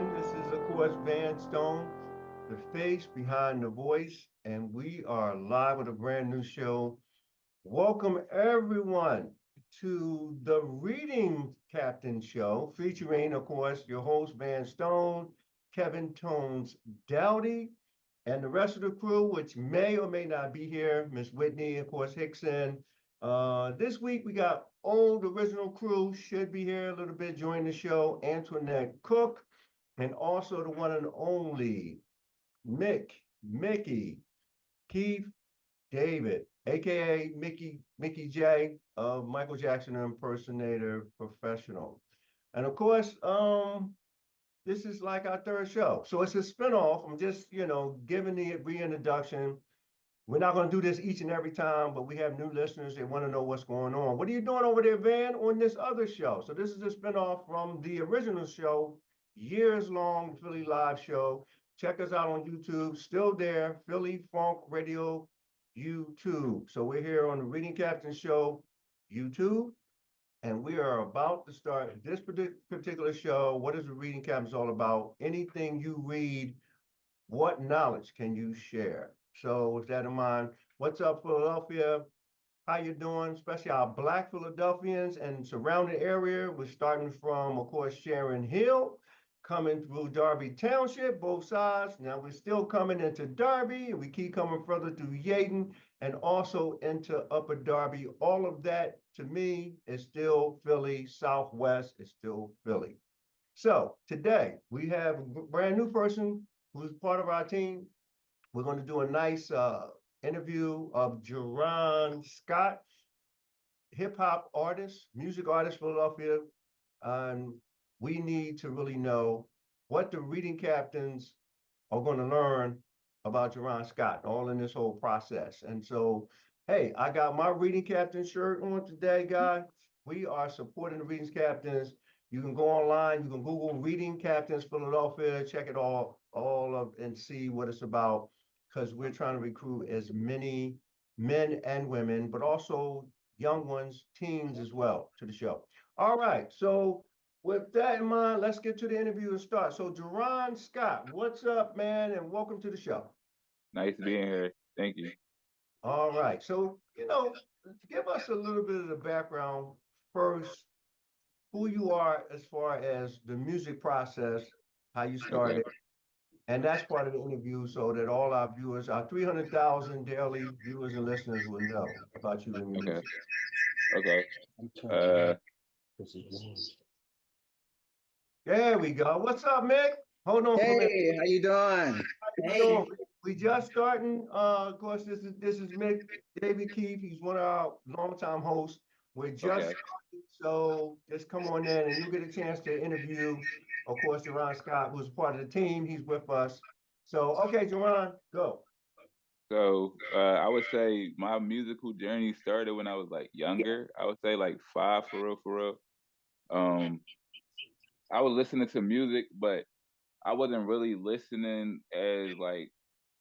everyone. This is, of course, Van Stone, the face behind the voice, and we are live with a brand new show. Welcome, everyone, to the Reading Captain Show, featuring, of course, your host, Van Stone, Kevin Tones Dowdy, and the rest of the crew, which may or may not be here. Miss Whitney, of course, Hickson. This week we got old original crew should be here a little bit joining the show. Antoinette Cook, and also the one and only Mickey, Keith David, aka Mickey J, Michael Jackson impersonator professional. And of course, this is like our third show. So it's a spinoff. I'm just, giving the reintroduction. We're not going to do this each and every time, but we have new listeners. They want to know what's going on. What are you doing over there, Van, on this other show? So this is a spinoff from the original show, years long Philly live show. Check us out on YouTube. Still there, Philly Funk Radio YouTube. So we're here on the Reading Captain Show YouTube. And we are about to start this particular show. What is the Reading Captain's all about? Anything you read, what knowledge can you share? So with that in mind, what's up, Philadelphia? How you doing? Especially our Black Philadelphians and surrounding area. We're starting from, of course, Sharon Hill, coming through Darby Township, both sides. Now we're still coming into Darby, and we keep coming further through Yaden and also into Upper Darby. All of that, to me, is still Philly. Southwest is still Philly. So today we have a brand new person who's part of our team. We're going to do a nice interview of Jerron Scott, hip hop artist, music artist, Philadelphia. And we need to really know what the reading captains are going to learn about Jerron Scott, all in this whole process. And so, hey, I got my reading captain shirt on today, guys. We are supporting the reading captains. You can go online, you can Google Reading Captains Philadelphia, check it all up and see what it's about, because we're trying to recruit as many men and women, but also young ones, teens as well, to the show. All right, so with that in mind, let's get to the interview and start. So, Jerron Scott, what's up, man, and welcome to the show. Nice being here. Thank you. All right, so give us a little bit of the background first, who you are as far as the music process, how you Okay. started, and that's part of the interview so that all our viewers, our 300,000 daily viewers and listeners will know about you and your Okay. music. Okay. Uh, There we go. What's up, Mick? Hold on for a minute. Hey, how you doing? How you Hey. doing? We just starting. Of course, this is Mick David Keefe. He's one of our longtime hosts. We're just okay. starting, so just come on in and you'll get a chance to interview, of course, Jerron Scott, who's part of the team. He's with us. So, okay, Jerron, go. So I would say my musical journey started when I was like younger. I would say like five for real, for real. Um, I was listening to music, but I wasn't really listening as like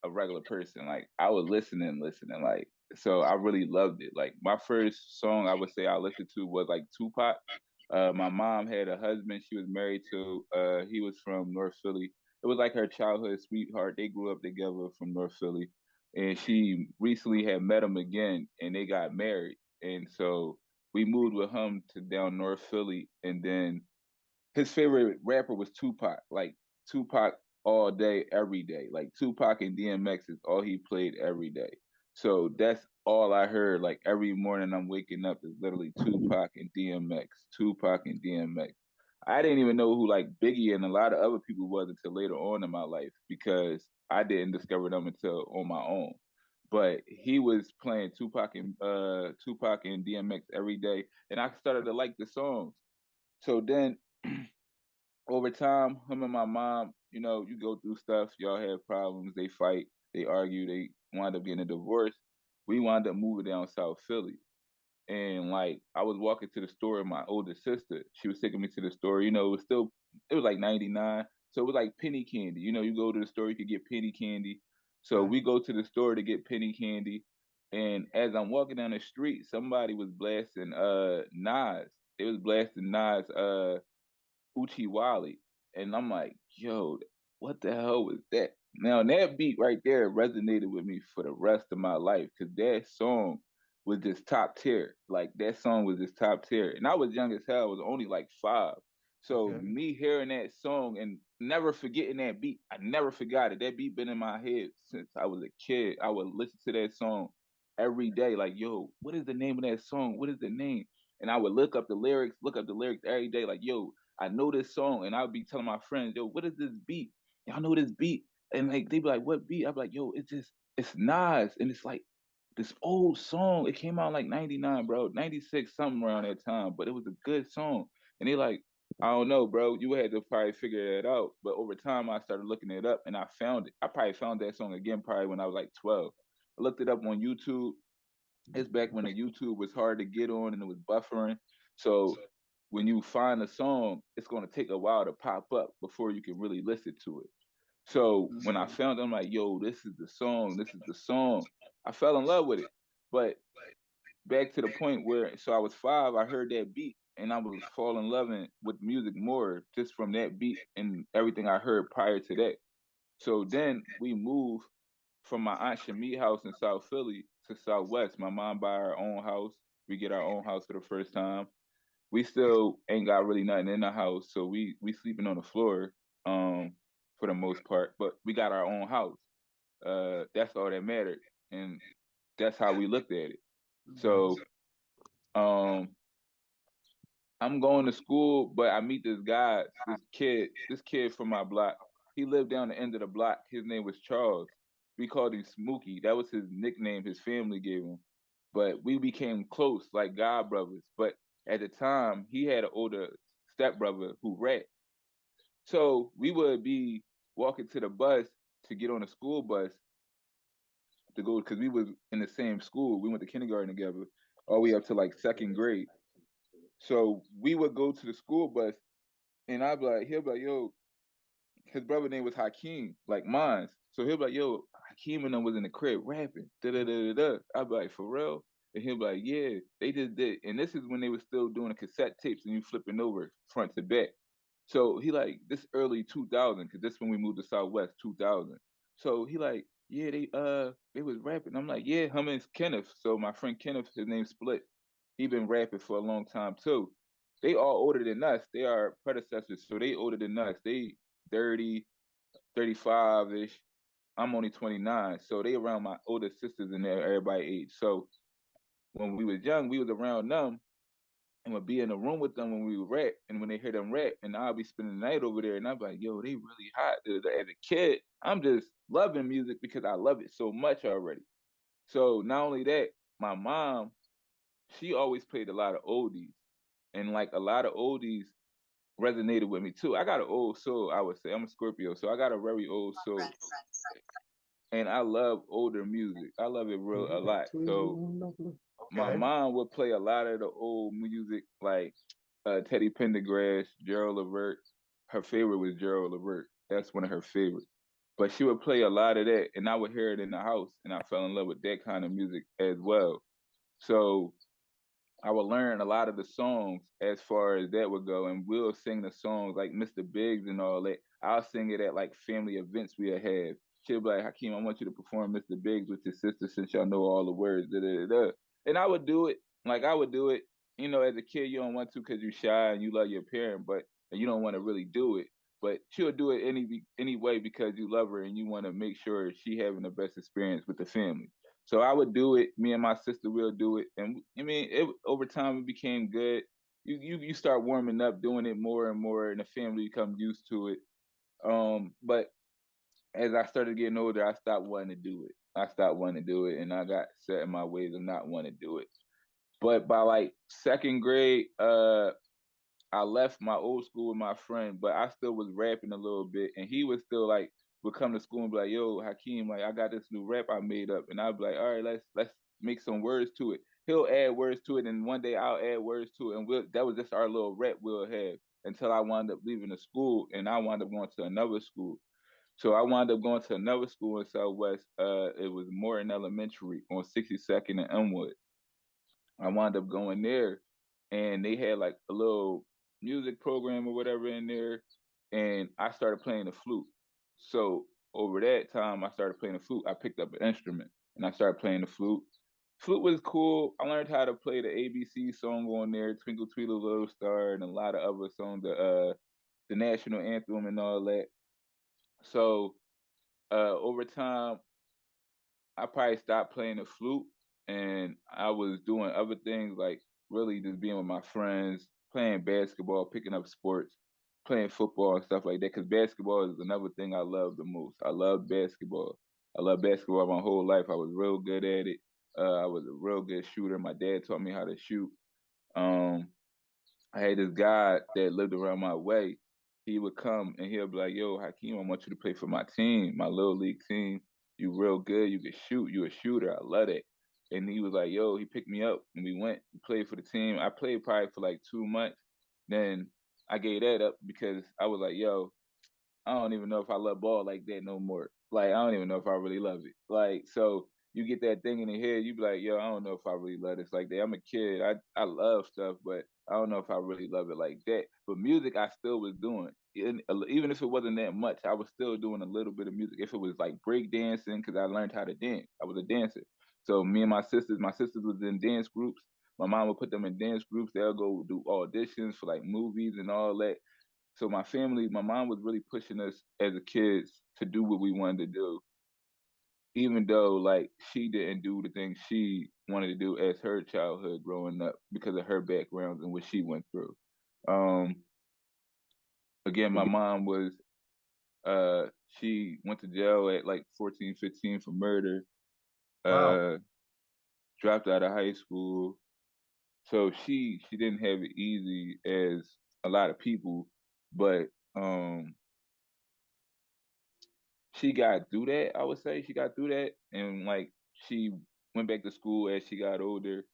a regular person. Like I was listening. Like so, I really loved it. Like my first song I would say I listened to was like Tupac. My mom had a husband she was married to. He was from North Philly. It was like her childhood sweetheart. They grew up together from North Philly, and she recently had met him again, and they got married. And so we moved with him to down North Philly, and then his favorite rapper was Tupac. Like Tupac all day, every day. Like Tupac and DMX is all he played every day. So that's all I heard. Like every morning I'm waking up is literally Tupac and DMX, Tupac and DMX. I didn't even know who like Biggie and a lot of other people was until later on in my life because I didn't discover them until on my own. But he was playing Tupac and DMX every day, and I started to like the songs. So then over time, him and my mom, you go through stuff. Y'all have problems. They fight. They argue. They wind up getting a divorce. We wound up moving down South Philly. And like I was walking to the store with my older sister. She was taking me to the store. It was like 99. So it was like penny candy. You go to the store, you could get penny candy. So Okay. we go to the store to get penny candy. And as I'm walking down the street, somebody was blasting Nas. They was blasting Nas Uchi Wally. and I'm like, yo, what the hell was that? Now that beat right there resonated with me for the rest of my life because that song was just top tier. Like that song was just top tier, and I was young as hell. I was only like 5. So Okay. me hearing that song and never forgetting that beat, I never forgot it. That beat been in my head since I was a kid. I would listen to that song every day. Like, yo, what is the name of that song? What is the name? And I would look up the lyrics every day. Like, yo, I know this song, and I would be telling my friends, yo, what is this beat? Y'all know this beat? And like they be like, what beat? I'm like, yo, it's Nas, and it's like this old song. It came out like '99, bro, '96, something around that time. But it was a good song. And they like, I don't know, bro. You had to probably figure that out. But over time, I started looking it up, and I found it. I probably found that song again, probably when I was like 12. I looked it up on YouTube. It's back when the YouTube was hard to get on and it was buffering. So when you find a song, it's gonna take a while to pop up before you can really listen to it. So when I found it, I'm like, yo, this is the song. This is the song. I fell in love with it. But back to the point where, so I was 5, I heard that beat and I was falling in love with music more just from that beat and everything I heard prior to that. So then we moved from my aunt Shamie house in South Philly to Southwest. My mom buy our own house. We get our own house for the first time. We still ain't got really nothing in the house, so we sleeping on the floor, um, for the most part. But we got our own house. That's all that mattered, and that's how we looked at it. So, um, I'm going to school, but I meet this guy, this kid from my block. He lived down the end of the block. His name was Charles. We called him Smokey. That was his nickname his family gave him. But we became close, like god brothers. But at the time, he had an older stepbrother who rapped. So we would be walking to the bus to get on the school bus to go because we was in the same school. We went to kindergarten together, all the way up to like second grade. So we would go to the school bus and I'd be like, he'll be like, yo, his brother name was Hakeem, like mine's. So he'll be like, yo, Hakeem and them was in the crib rapping. Da da da da da. I'd be like, for real? And he'll be like, yeah, they just did. And this is when they were still doing the cassette tapes and you flipping over front to back. So he like this early 2000, cause this when we moved to Southwest 2000. So he like, yeah, they was rapping. I'm like, yeah, him and Kenneth. So my friend Kenneth, his name Split. He been rapping for a long time too. They all older than us. They are predecessors, so they older than us. They 30, 35 ish. I'm only 29, so they around my older sisters and everybody age. So when we was young, we was around them and would be in the room with them when we would rap. And when they hear them rap, and I'll be spending the night over there, and I'm like, yo, they really hot. As a kid, I'm just loving music because I love it so much already. So not only that, my mom, she always played a lot of oldies, and like a lot of oldies resonated with me too. I got an old soul, I would say. I'm a Scorpio, so I got a very old soul, and I love older music. I love it real a lot. So my Okay. mom would play a lot of the old music, like Teddy Pendergrass, Gerald Levert. Her favorite was Gerald Levert. That's one of her favorites. But she would play a lot of that, and I would hear it in the house, and I fell in love with that kind of music as well. So I would learn a lot of the songs as far as that would go, and we'll sing the songs like Mr. Biggs and all that. I'll sing it at like family events we'll have. She'll be like, Hakeem, I want you to perform Mr. Biggs with your sister since y'all know all the words. Da, da, da, da. And I would do it. Like I would do it. You know, as a kid, you don't want to because you're shy and you love your parent, but and you don't want to really do it. But she'll do it anyway because you love her and you want to make sure she having the best experience with the family. So I would do it. Me and my sister will do it, and I mean, over time it became good. You start warming up, doing it more and more, and the family becomes used to it. But as I started getting older, I stopped wanting to do it. I stopped wanting to do it, and I got set in my ways of not wanting to do it. But by like second grade, I left my old school with my friend, but I still was rapping a little bit, and he was still like would come to school and be like, "Yo, Hakeem, like I got this new rap I made up," and I'd be like, "All right, let's make some words to it." He'll add words to it, and one day I'll add words to it, and that was just our little rap we'll have until I wound up leaving the school, and I wound up going to another school. So I wound up going to another school in Southwest. It was Morton Elementary on 62nd and Elmwood. I wound up going there, and they had like a little music program or whatever in there. and I started playing the flute. So over that time, I started playing the flute. I picked up an instrument and I started playing the flute. Flute was cool. I learned how to play the ABC song on there, Twinkle Twinkle Little Star, and a lot of other songs, the national anthem and all that. So over time, I probably stopped playing the flute and I was doing other things like really just being with my friends, playing basketball, picking up sports, playing football and stuff like that. Because basketball is another thing I love the most. I love basketball. I love basketball my whole life. I was real good at it. I was a real good shooter. My dad taught me how to shoot. Um, I had this guy that lived around my way. He would come and he'll be like, "Yo, Hakeem, I want you to play for my team, my little league team. You real good. You can shoot. You a shooter. I love it." And he was like, "Yo," he picked me up and we went. We played for the team. I played probably for like 2 months. Then I gave that up because I was like, "Yo, I don't even know if I love ball like that no more. Like I don't even know if I really love it. Like so you get that thing in the head, you be like, yo, I don't know if I really love this like that. I'm a kid. I love stuff, but I don't know if I really love it like that. But music I still was doing. Even if it wasn't that much, I was still doing a little bit of music. If it was like break dancing, because I learned how to dance. I was a dancer. So me and my sisters was in dance groups. My mom would put them in dance groups. They'll go do auditions for like movies and all that. So my family, my mom was really pushing us as a kids to do what we wanted to do, even though like she didn't do the things she wanted to do as her childhood growing up because of her background and what she went through. Um, again, my mom was uh she went to jail at like 14, 15 for murder, Wow. uh dropped out of high school. So she didn't have it easy as a lot of people, but um she got through that. I would say she got through that, and like she went back to school as she got older.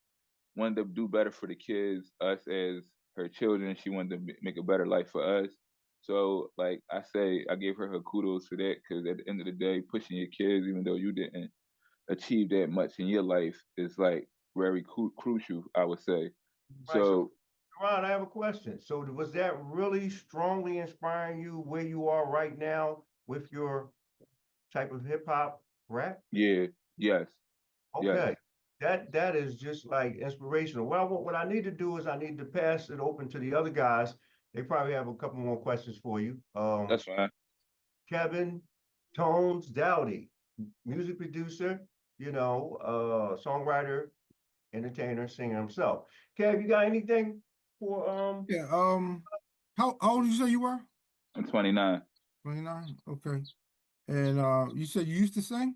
Wanted to do better for the kids, us as her children. She wanted to make a better life for us. So, like I say, I gave her kudos for that because at the end of the day, pushing your kids, even though you didn't achieve that much in your life, is like very crucial. I would say. Right. So, So, Ron, I have a question. So, was that really strongly inspiring you where you are right now with your type of hip hop rap? yeah, yes, yes, Okay. That is just like inspirational. Well, what I need to do is I need to pass it open to the other guys. They probably have a couple more questions for you. that's fine. Kevin Tones Dowdy, music producer, songwriter, entertainer, singer himself. Kev, you got anything for Yeah. How old did you say you were? I'm 29. 29. Okay. And you said you used to sing?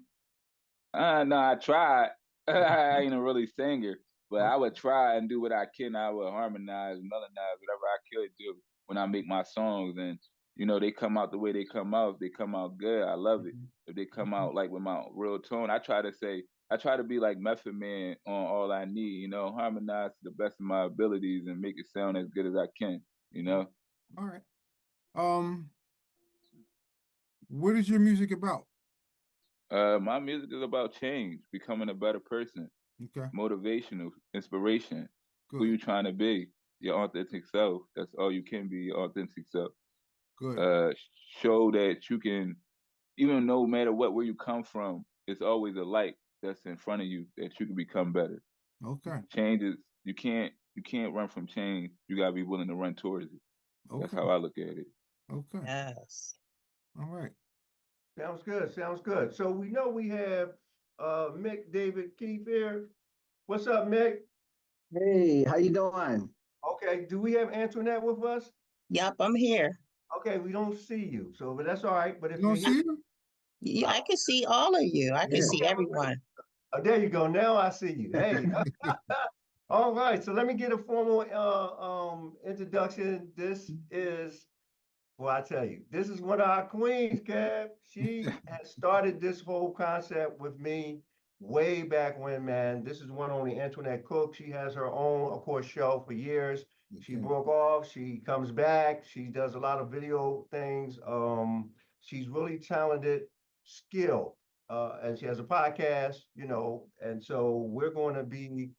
No, I tried. I ain't a really singer, but Oh, I would try and do what I can. I would harmonize, melodize, whatever I could do when I make my songs. And, they come out the way they come out. If they come out good, I love it. mhm. If they come out like with my real tone, I try to be like Method Man on All I Need, harmonize to the best of my abilities and make it sound as good as I can. all right. Um, what is your music about? My music is about change, becoming a better person, Okay, motivational, inspiration. Who good, you trying to be? Your authentic self. That's all you can be. Your authentic self. good. Uh, Show that you can, even no matter where you come from, it's always a light that's in front of you that you can become better. Okay, Change is you can't run from change. You gotta be willing to run towards it. That's okay, how I look at it. okay. Yes. All right. Sounds good. Sounds good. So we know we have Mick David Keith here. What's up, Mick? Hey, how you doing? Okay. Do we have Antoinette with us? Yep, I'm here. Okay, we don't see you, so but that's all right. But if You you're don't here, see her? Yeah, I can see all of you. I can Yeah. see everyone. oh, there you go. Now I see you. Hey. All right. So let me get a formal introduction. This is Well, I tell you, this is one of our queens, Kev. She has started this whole concept with me way back when, man. This is one only Antoinette Cook. She has her own, of course, show for years. She Okay. broke off. She comes back. She does a lot of video things. She's really talented, skilled, and she has a podcast, and so we're going to be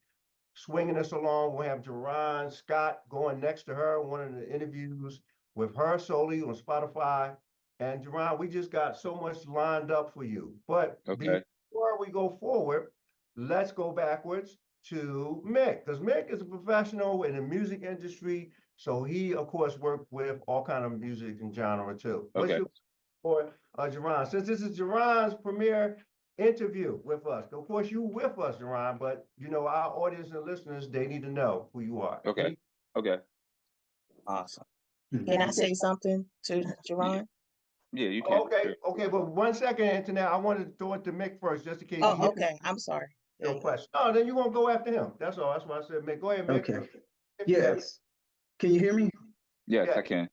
swinging us along. We'll have Jerron Scott going next to her, one of the interviews. with her solely on Spotify. And Jerron, we just got so much lined up for you. But Okay. before we go forward, let's go backwards to Mick, because Mick is a professional in the music industry. So he, of course, worked with all kind of music and genre too. What's Okay. your for Jerron? Since this is Jerron's premiere interview with us, of course you with us, Jerron, but you know our audience and listeners, they need to know who you are. Okay. Okay. Awesome. Can I say something to Jerron? Yeah, you can. Okay, Sure. okay, but 1 second, Antoinette, I wanted to throw it to Mick first, just in case he Oh, has okay. I'm sorry. no question. No, then you won't go after him. That's all. That's why I said, Mick. Go ahead, Mick. Okay. If you have- Yes. Can you hear me? Yes, Yeah. I can.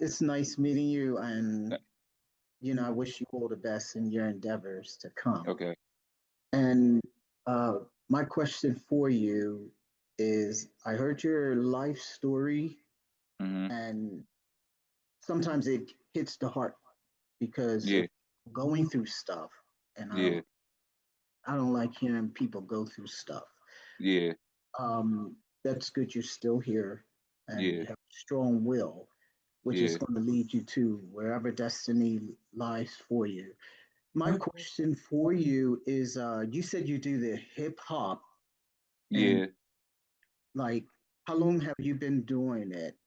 It's nice meeting you, and I wish you all the best in your endeavors to come. Okay. And my question for you is, I heard your life story, Mm-hmm. and sometimes it hits the heart because Yeah. of going through stuff, and Yeah. I don't like hearing people go through stuff. Yeah. That's good you're still here and Yeah. have strong will, which is Yeah. going to lead you to wherever destiny lies for you. My question for you is, you said you do the hip hop, and Yeah. like, how long have you been doing it?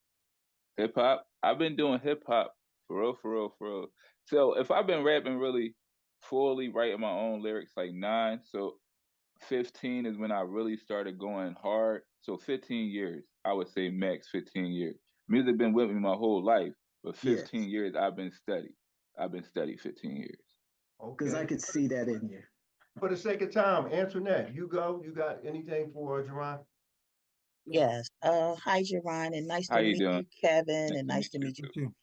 Hip hop. I've been doing hip hop for real, for real, for real. So if I've been rapping really fully writing my own lyrics like 9, so 15 is when I really started going hard. So 15 years, I would say max 15 years. Music been with me my whole life, but Yes, 15 years I've been steady. I've been steady 15 years. because I Okay. could see that in you. For the sake of time, Antoinette, you go. You got anything for Jerron? Yes. Hi, Jerron, and nice How to you meet doing? you, Kevin, Nice and to nice meet to you meet you. too. Thank you.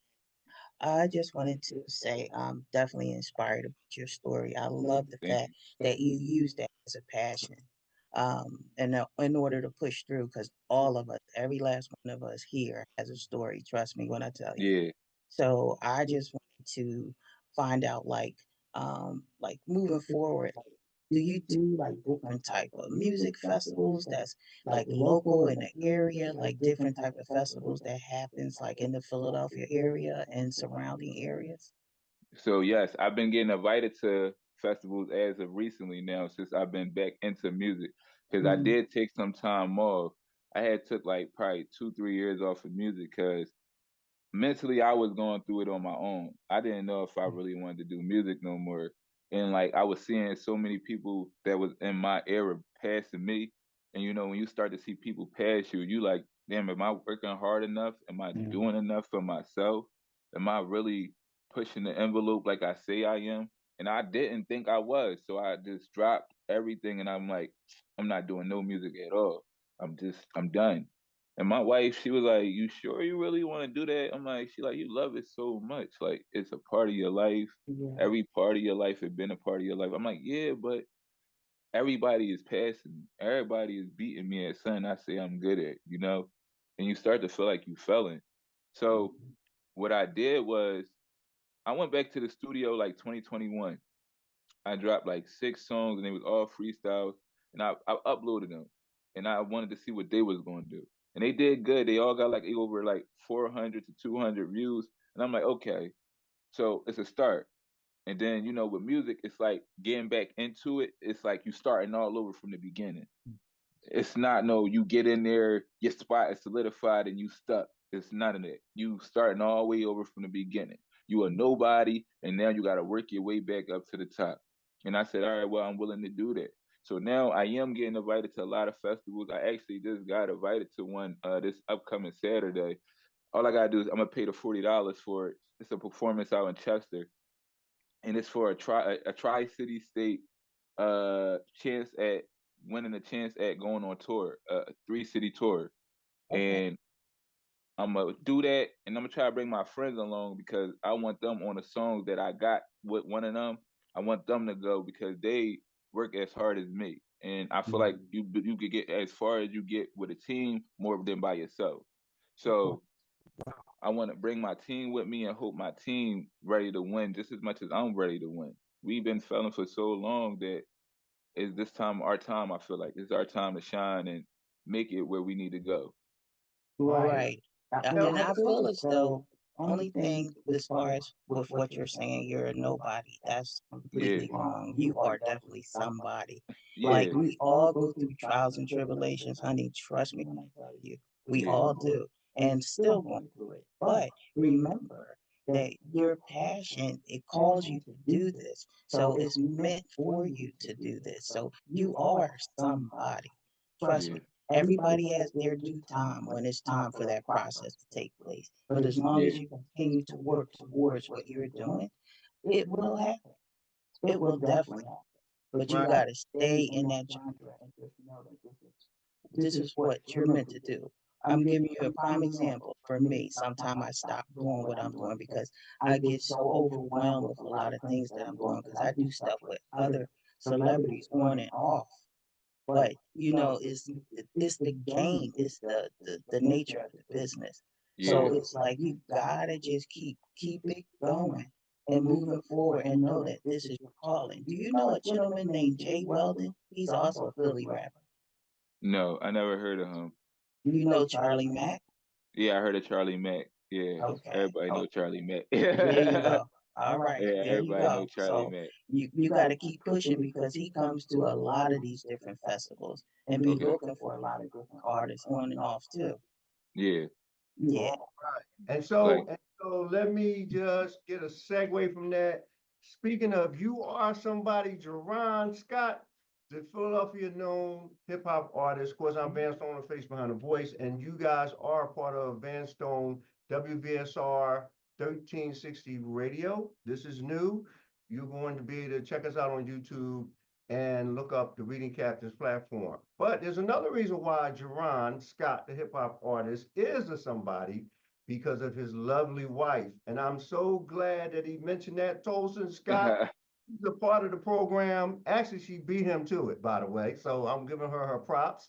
I just wanted to say I'm definitely inspired about your story. I love the Thank fact you. that you use that as a passion, and in order to push through, because all of us, every last one of us here has a story. Trust me when I tell you. Yeah. So I just wanted to find out, like moving forward, like, do you do like different type of music festivals that's like local in the area, like different type of festivals that happens like in the Philadelphia area and surrounding areas? So yes, I've been getting invited to festivals as of recently now since I've been back into music because I Mhm. did take some time off. I had took like probably 2, 3 years off of music because mentally I was going through it on my own. I didn't know if I really wanted to do music no more. And like I was seeing so many people that was in my era passing me. And when you start to see people pass you, you like, damn, am I working hard enough? Am I Mhm. doing enough for myself? Am I really pushing the envelope like I say I am? And I didn't think I was. So I just dropped everything and I'm like, I'm not doing no music at all. I'm done. And my wife, she was like, "You sure you really want to do that?" I'm like, "She like, you love it so much, like it's a part of your life. Yeah. Every part of your life has been a part of your life." I'm like, "Yeah, but everybody is passing me. Everybody is beating me at something I say I'm good at, And you start to feel like you failing. So what I did was I went back to the studio like 2021. I dropped like 6 songs and they was all freestyles, and I uploaded them, and I wanted to see what they was going to do, and they did good. They all got like over like 400 to 200 views, and I'm like, okay, so it's a start. And then with music, it's like getting back into it. It's like you starting all over from the beginning. It's not no you get in there, your spot is solidified and you stuck. It's not in it. You starting all the way over from the beginning. You are nobody, and now you got to work your way back up to the top. And I said, all right, well, I'm willing to do that. So now I am getting invited to a lot of festivals. I actually just got invited to one this upcoming Saturday. All I gotta do is I'm gonna pay the $40 for it. It's a performance out in Chester, and it's for a tri city state chance at winning a chance at going on tour, a 3 city tour. Okay. And I'm gonna do that, and I'm gonna try to bring my friends along because I want them on a song that I got with one of them. I want them to go because they work as hard as me, and I feel like Mhm. you could get as far as you get with a team more than by yourself. So I want to bring my team with me and hope my team ready to win just as much as I'm ready to win. We've been failing for so long that it's this time our time. I feel like it's our time to shine and make it where we need to go. Right. Right. And I feel as though only thing as far as with what you're saying, you're a nobody. That's Yeah, completely wrong. You are definitely somebody. yeah, Like we all go through trials and tribulations, honey. Trust me when I tell you, we yeah, all do, and still going through it. But remember that your passion, it calls you to do this. So it's meant for you to do this. So you are somebody. Trust yeah, me. Everybody has their due time when it's time for that process to take place. But as long yeah, as you continue to work towards what you're doing, it will happen. It will definitely happen. But you Right. got to stay in that genre and just know that this is what you're meant to do. I'm giving you a prime example. For me, sometimes I stop doing what I'm doing because I get so overwhelmed with a lot of things that I'm doing because I do stuff with other celebrities on and off. But it's the game, it's the nature of the business. So yeah. it's like you gotta just keep it going and moving forward and know that this is your calling. Do you know a gentleman named Jay Weldon? He's also a Philly rapper. No, I never heard of him. You know Charlie Mack? Yeah, I heard of Charlie Mack. Yeah, Okay. everybody Oh, know Charlie Mack. there you Yeah, go. All right, there you everybody know go. Charlie So Mack. you got to keep pushing because he comes to a lot of these different festivals and be Okay. looking for a lot of different artists on and off too. Yeah. Yeah. And Like, so let me just get a segue from that. Speaking of, you are somebody, Jerron Scott, the Philadelphia known hip hop artist. Of course, I'm Van Stone, the face behind the voice, and you guys are part of Van Stone WVSR 1360 Radio. This is new. You're going to be able to check us out on YouTube and look up the Reading Captains platform. But there's another reason why Jerron Scott, the hip hop artist, is a somebody because of his lovely wife. And I'm so glad that he mentioned that. Tolson Scott, she's a part of the program. Actually, she beat him to it, by the way. So I'm giving her props.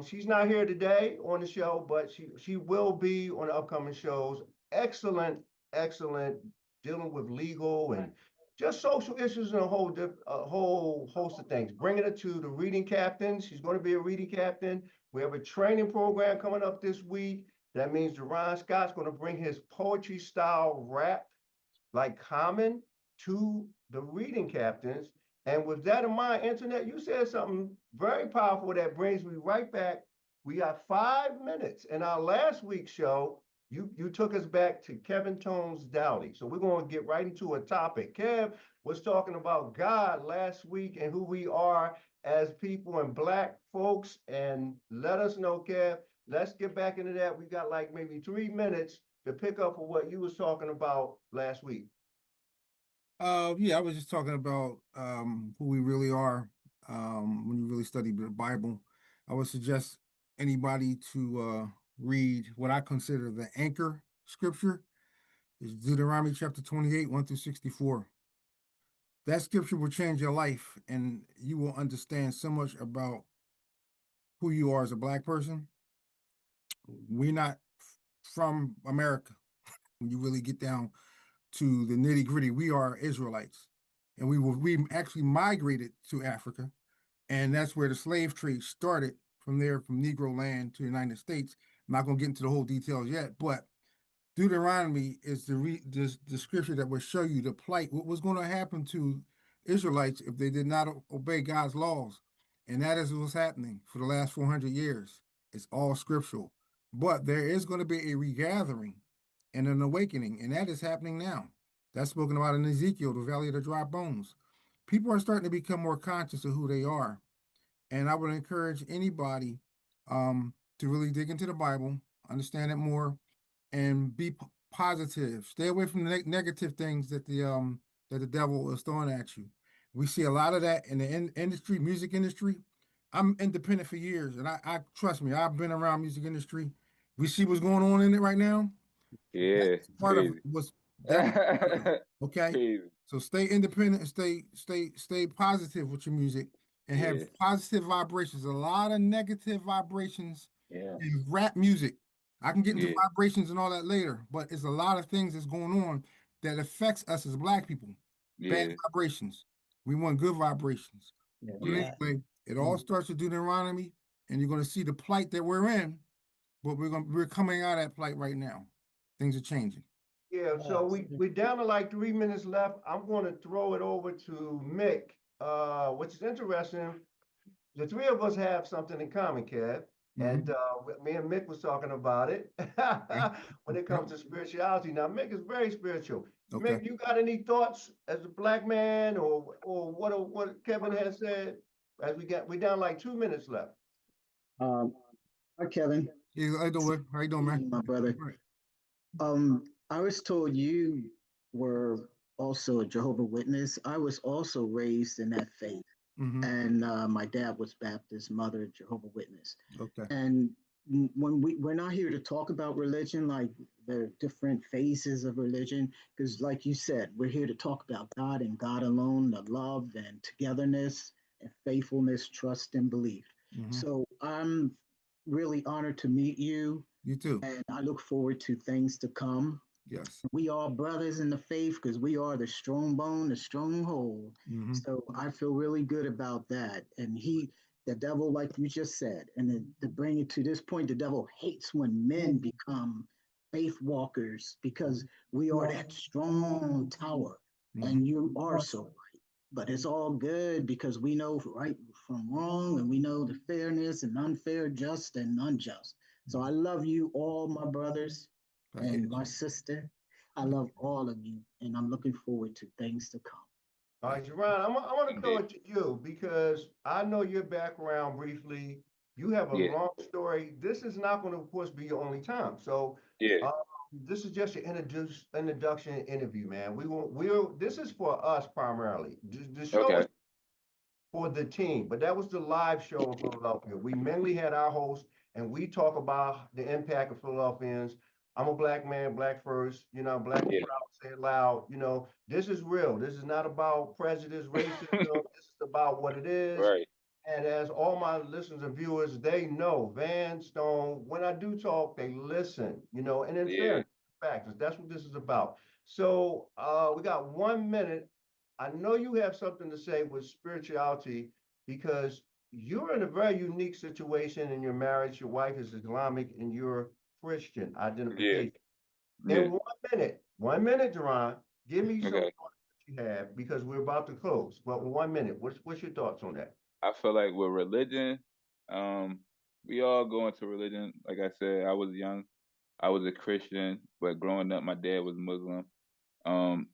She's not here today on the show, but she will be on the upcoming shows. Excellent, excellent, dealing with legal and just social issues and a whole host of things. Bringing it to the reading captain. She's going to be a reading captain. We have a training program coming up this week. That means Jerron Scott's going to bring his poetry style rap like Common to the reading captains. And with that in mind, Internet, you said something very powerful that brings me right back. We got 5 minutes. In our last week's show, you took us back to Kevin Tone's Dowdy. So we're going to get right into a topic. Kev was talking about God last week and who we are as people and Black folks. And let us know, Kev. Let's get back into that. We got like maybe 3 minutes to pick up on what you was talking about last week. Yeah, I was just talking about who we really are when you really study the Bible. I would suggest anybody to read what I consider the anchor scripture. Is Deuteronomy chapter 28, 1 through 64. That scripture will change your life, and you will understand so much about who you are as a Black person. We're not from America. When you really get down to the nitty gritty, we are Israelites, and we actually migrated to Africa, and that's where the slave trade started. From there, from Negro land to the United States. I'm not going to get into the whole details yet, but Deuteronomy is the scripture that will show you the plight, what was going to happen to Israelites if they did not obey God's laws. And that is what's happening for the last 400 years. It's all scriptural. But there is going to be a regathering and an awakening, and that is happening now. That's spoken about in Ezekiel, the valley of the dry bones. People are starting to become more conscious of who they are. And I would encourage anybody to really dig into the Bible, understand it more, and be positive. Stay away from the negative things that the devil is throwing at you. We see a lot of that in the industry, music industry. I'm independent for years, and I trust me. I've been around music industry. We see what's going on in it right now. yeah, That's part of crazy. what's definitely part of it. Okay. Crazy. So stay independent and stay positive with your music and have Yeah, positive vibrations. A lot of negative vibrations yeah, in rap music. I can get into yeah, vibrations and all that later, but it's a lot of things that's going on that affects us as Black people. Bad yeah, vibrations. We want good vibrations. But yeah, Yeah. anyway, it all starts with Deuteronomy, and you're going to see the plight that we're in. but we're coming out of that plight right now. Things are changing. Yeah, so we're down to like 3 minutes left. I'm going to throw it over to Mick, which is interesting. The three of us have something in common, Kev. And me and Mick was talking about it when it comes to spirituality. Now, Mick is very spiritual. Okay. Mick, you got any thoughts as a black man, or what Kevin has said? As we're down like 2 minutes left. Hi, Kevin. Yeah, how you doing, man? My brother. Right. I was told you were also a Jehovah Witness. I was also raised in that faith. And my dad was Baptist, mother Jehovah Witness. Okay. And when we're not here to talk about religion, like the different phases of religion, because like you said, we're here to talk about God and God alone, the love and togetherness and faithfulness, trust and belief. So I'm really honored to meet you. You too. And I look forward to things to come. Yes. We are brothers in the faith because we are the strong bone, the stronghold. So I feel really good about that. And the devil, like you just said, and then to bring it to this point, the devil hates when men become faith walkers because we are that strong tower. And you are so right. But it's all good because we know right from wrong and we know the fairness and unfair, just and unjust. So I love you all, my brothers and my sister. I love all of you, and I'm looking forward to things to come. All right, Jerron, I want to throw it to you because I know your background briefly. You have a long story. This is not going to, of course, be your only time. So this is just your introduction interview, man. This is for us primarily. The show is for the team, but that was the live show in Philadelphia. We mainly had our host, and we talk about the impact of Philadelphians. I'm a black man, black first, black and proud, say it loud. This is real. This is not about prejudice, racism. This is about what it is. Right. And as all my listeners and viewers, they know Van Stone, when I do talk, they listen, and in fairness, factors. That's what this is about. So we got 1 minute. I know you have something to say with spirituality because you're in a very unique situation in your marriage. Your wife is Islamic and you're Christian identification. In 1 minute, Duran, give me some thoughts that you have because we're about to close. But in 1 minute, what's your thoughts on that? I feel like with religion, we all go into religion. Like I said, I was young. I was a Christian, but growing up, my dad was Muslim.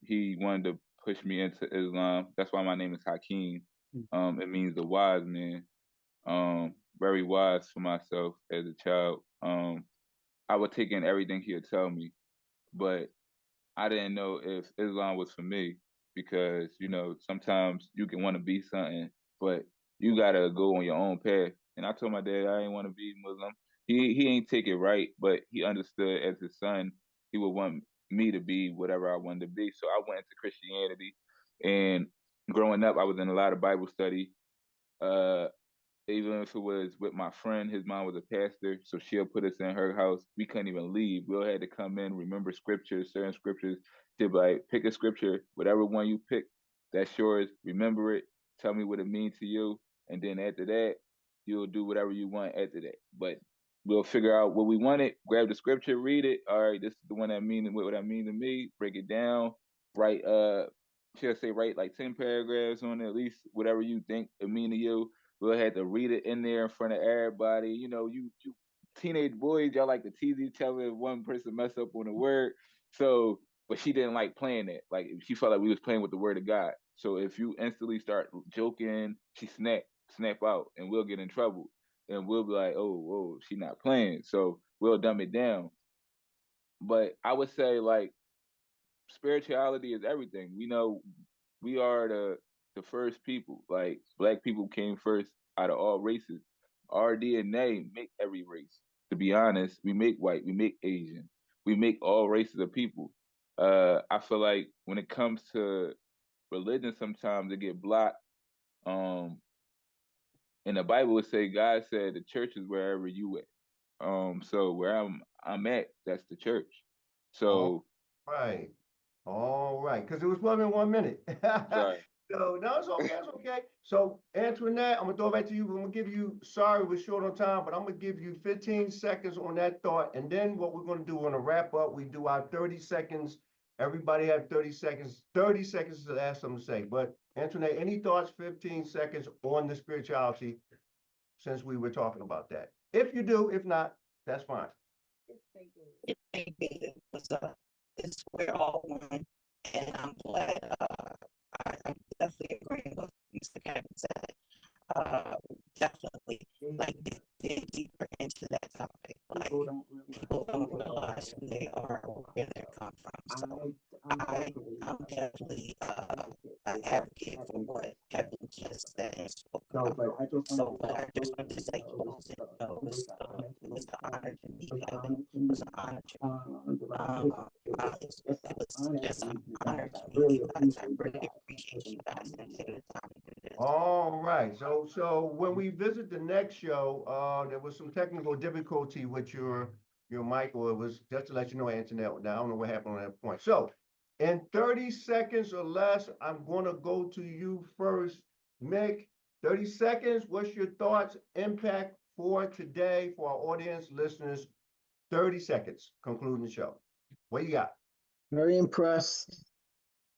He wanted to push me into Islam. That's why my name is Hakeem. It means the wise man. Very wise for myself as a child. I would take in everything he would tell me, but I didn't know if Islam was for me because, sometimes you can want to be something, but you gotta go on your own path. And I told my dad I didn't want to be Muslim. He ain't take it right, but he understood as his son, he would want me to be whatever I wanted to be. So I went into Christianity, and growing up, I was in a lot of Bible study. Uh, Even if it was with my friend, his mom was a pastor, so she'll put us in her house. We couldn't even leave. We all had to come in, remember scriptures, certain scriptures. To like pick a scripture, whatever one you pick, that's yours. Remember it. Tell me what it means to you, and then after that, you'll do whatever you want after that. But we'll figure out what we wanted. Grab the scripture, read it. All right, this is the one that means what that mean to me. Break it down. Write should I say write like 10 paragraphs on it, at least whatever you think it mean to you. We'll have to read it in there in front of everybody. You teenage boys, y'all like to tease each other if one person mess up on a word. So, but she didn't like playing it. Like she felt like we was playing with the word of God. So if you instantly start joking, she snap out, and we'll get in trouble. And we'll be like, oh, whoa, she not playing. So we'll dumb it down. But I would say like spirituality is everything. We are the first people. Like black people came first out of all races. Our DNA make every race. To be honest, we make white, we make Asian, we make all races of people. I feel like when it comes to religion, sometimes it get blocked. Um, in the Bible, it say God said the church is wherever you at. So where I'm at, that's the church. All So right. All right. Because it was 1 minute. right. So, no, it's okay, it's okay. So Antoinette, I'm gonna throw it back to you. I'm gonna give you, sorry, we're short on time, but I'm gonna give you 15 seconds on that thought. And then what we're gonna do, we're gonna wrap up. We do our 30 seconds. Everybody have 30 seconds. 30 seconds to ask something to say. But Antoinette, any thoughts, 15 seconds on the spirituality since we were talking about that? If you do, if not, that's fine. It may be it was it's we're all one, and I'm glad. I'm definitely agreeing with Mr. Kevin said. Definitely like dig deeper into that topic. Like people don't realize who they are or where they come from. So I'm definitely an advocate for what Kevin just said and spoke about. So, but I just want to say, closing, it was an honor to meet Kevin. It was an honor to it was just an honor to meet you guys. I really appreciate you guys and taking the time to do this. All right. So when we visit the next show, there was some technical difficulty with your mic, or it was just to let you know, Antoinette. Now I don't know what happened on that point. So in 30 seconds or less, I'm gonna go to you first, Mick. 30 seconds. What's your thoughts, impact for today for our audience, listeners? 30 seconds, concluding the show. What you got? Very impressed.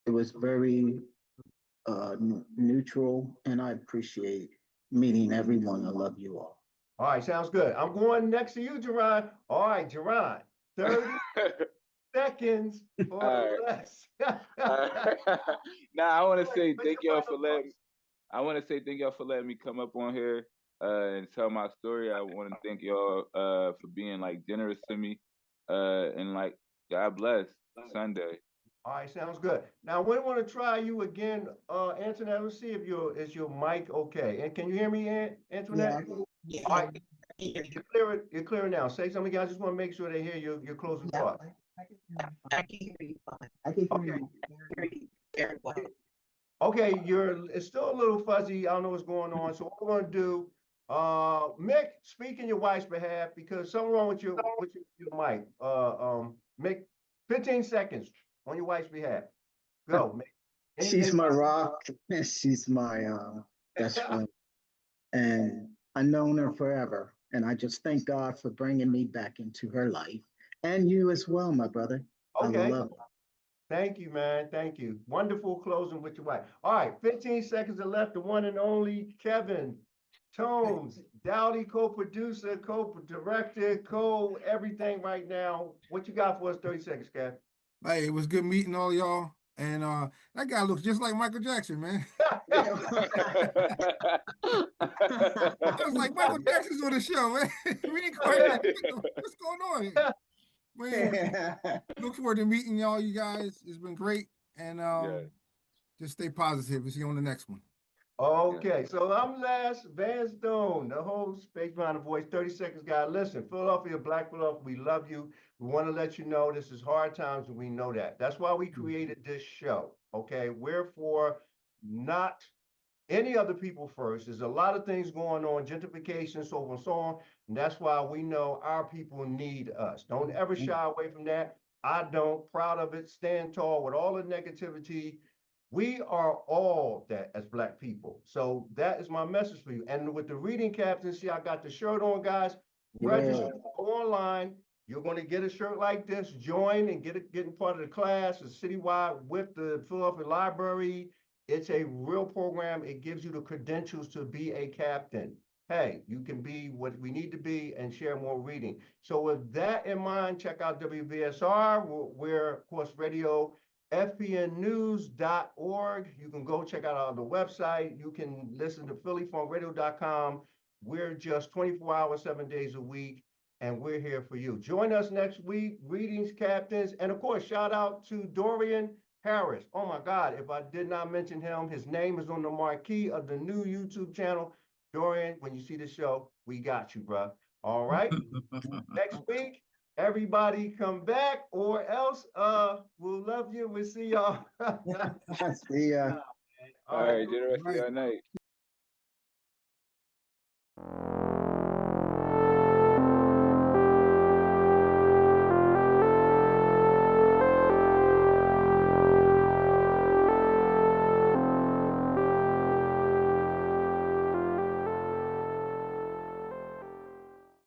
It was very neutral, and I appreciate meeting everyone. I love you all. All right, sounds good. I'm going next to you, Jerron. All right, Jerron. 30 seconds or All less. right. Now I want to say What's thank your y'all final for letting. thoughts? I want to say thank y'all for letting me come up on here and tell my story. I want to thank y'all for being like generous to me and like God bless Sunday. All right, sounds good. Now we want to try you again, Antoinette. Let's see if your mic okay. And can you hear me, Antoinette? Yeah, All right, I hear you. you're clear now. Say something, guys. I just want to make sure they hear your closing thought. I can hear you fine. Okay. Hear you very well. Okay, it's still a little fuzzy. I don't know what's going on. So what we're gonna do, Mick, speak in your wife's behalf because something wrong with your mic. Mick, 15 seconds on your wife's behalf. Go, Mick. She's my rock. She's my best friend, and I've known her forever. And I just thank God for bringing me back into her life, and you as well, my brother. Okay. I love it. Thank you, man. Thank you. Wonderful closing with your wife. All right, 15 seconds are left. The one and only Kevin Tones, Dowdy, co-producer, co-director, co-everything right now. What you got for us? 30 seconds, Kev. Hey, it was good meeting all y'all. And that guy looks just like Michael Jackson, man. I was like, Michael Jackson's on the show, man. We ain't quite like, what's going on here? Man, look forward to meeting y'all, you guys. It's been great. And just stay positive. We'll see you on the next one. Okay, so I'm Les Van Stone, the host, Space Behind the Voice, 30 Seconds Guy. Listen, Philadelphia, Black Philadelphia, we love you. We want to let you know this is hard times, and we know that. That's why we created this show, okay? We're for not any other people first. There's a lot of things going on, gentrification, so on and so on. And that's why we know our people need us. Don't ever shy away from that. I don't. Proud of it. Stand tall with all the negativity. We are all that as Black people. So that is my message for you. And with the reading captain, see, I got the shirt on, guys. Register, go online. You're going to get a shirt like this. Join and getting part of the class. It's citywide with the Philadelphia Library. It's a real program. It gives you the credentials to be a captain. Hey, you can be what we need to be and share more reading. So with that in mind, check out WVSR. We're of course, radio, fpnnews.org. You can go check out the website. You can listen to phillyfunkradio.com. We're just 24 hours, 7 days a week, and we're here for you. Join us next week, readings, captains, and of course, shout out to Dorian Harris. Oh my God, if I did not mention him, his name is on the marquee of the new YouTube channel. Dorian, when you see the show, we got you, bro. All right. Next week, everybody come back or else we'll love you. We'll see y'all. See ya. All right, enjoy the rest of your night.